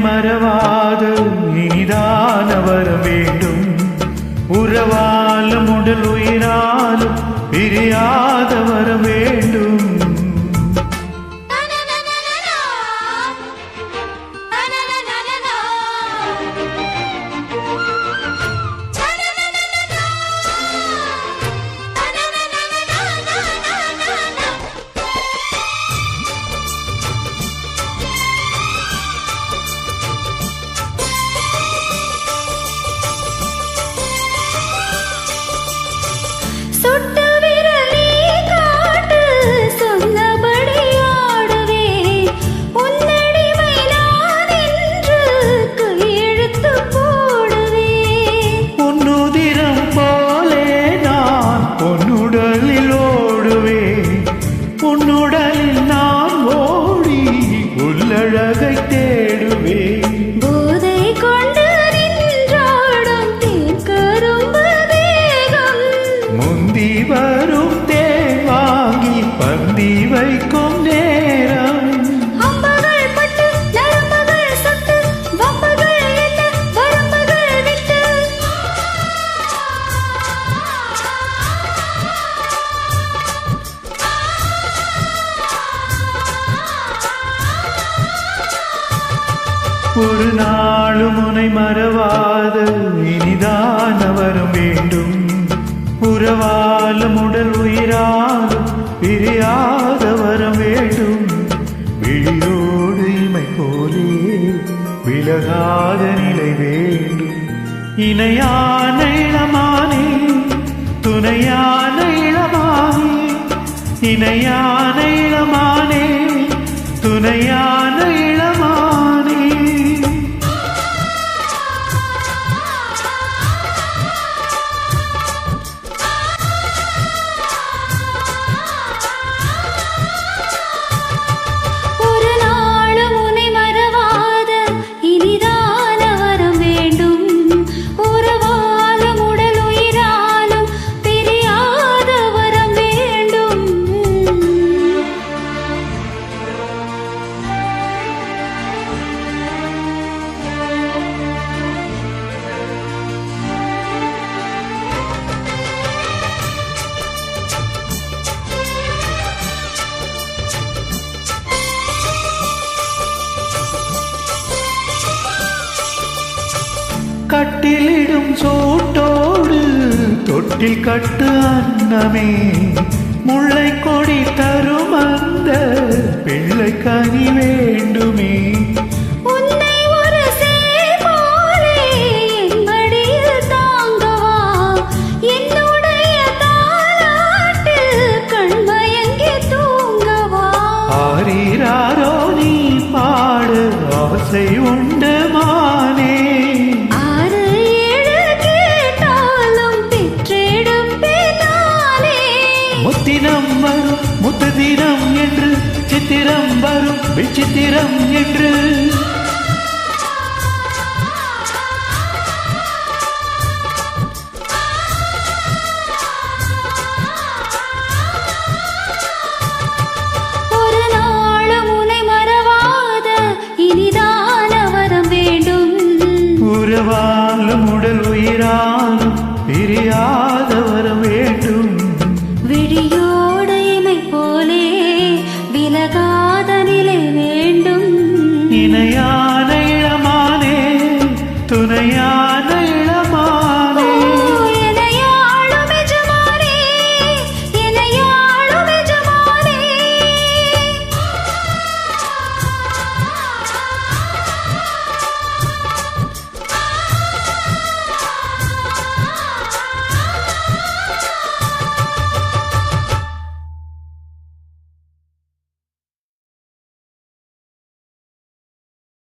மறவாத இனிதான வர வேண்டும். உறவாலும் உடல் உயிராலும் பிரியாத வர வேண்டும். சுட்டு விரலே காட்டு சொன்னபடி ஆடுவேன். உன்னடிமை நான் என்று கையெழுத்து போடுவேன். பொன்னுதிரம் போலே நான் பொன்னுடலில் ஓடுவேன். பொன்னுடலில் நான் ஓடி உள்ளழகை தேடுவேன். போதை கொண்டு நின்றாடும் தேக்கரும்பு தேகம். முந்தி வரும் தேன் வாங்கி பந்தி வைக்கும் நேரம். அம்புகள் பட்டு நரம்புகள் சுட்டு வம்புகள் என்ன வரம்புகள் விட்டு. ஒரு நாளும் உனை மறவாத இனிதான வரம் வேண்டும். உறவாலும் உடல் உயிராலும் பிரியாத வரம் வேண்டும். விழியோடு இமை போலே விலகாத நிலை வேண்டும். இணையான இளமானே துணையான இளமானே. இணையான இளமானே துணையான இளமானே. ஒரு நாளும் உன்னை மறவாத இனிதான வரம் வேண்டும். உறவாலும் உடல் உயிராலும் பிரியாத வரம் வேண்டும். கட்டிலிடும் சூட்டோடு தொட்டில் கட்டு அன்னமே. முல்லை கொடி தரும் அந்த பிள்ளை கனி வேண்டுமே. உன்னை ஒரு சேய் போலே என் மடியில் தாங்கவா. என்னுடைய தாலாட்டில் கண்மயங்கி தூங்கவா. ஆரீராரோ நீ பாடு ஆசை உண்டு மானே. ஆறு ஏழு கேட்டாலும் பெற்றெடுப்பேனானே. முத்தினம் வரும் முத்து தினம் என்று சித்திரம் வரும் விசித்திரம் என்று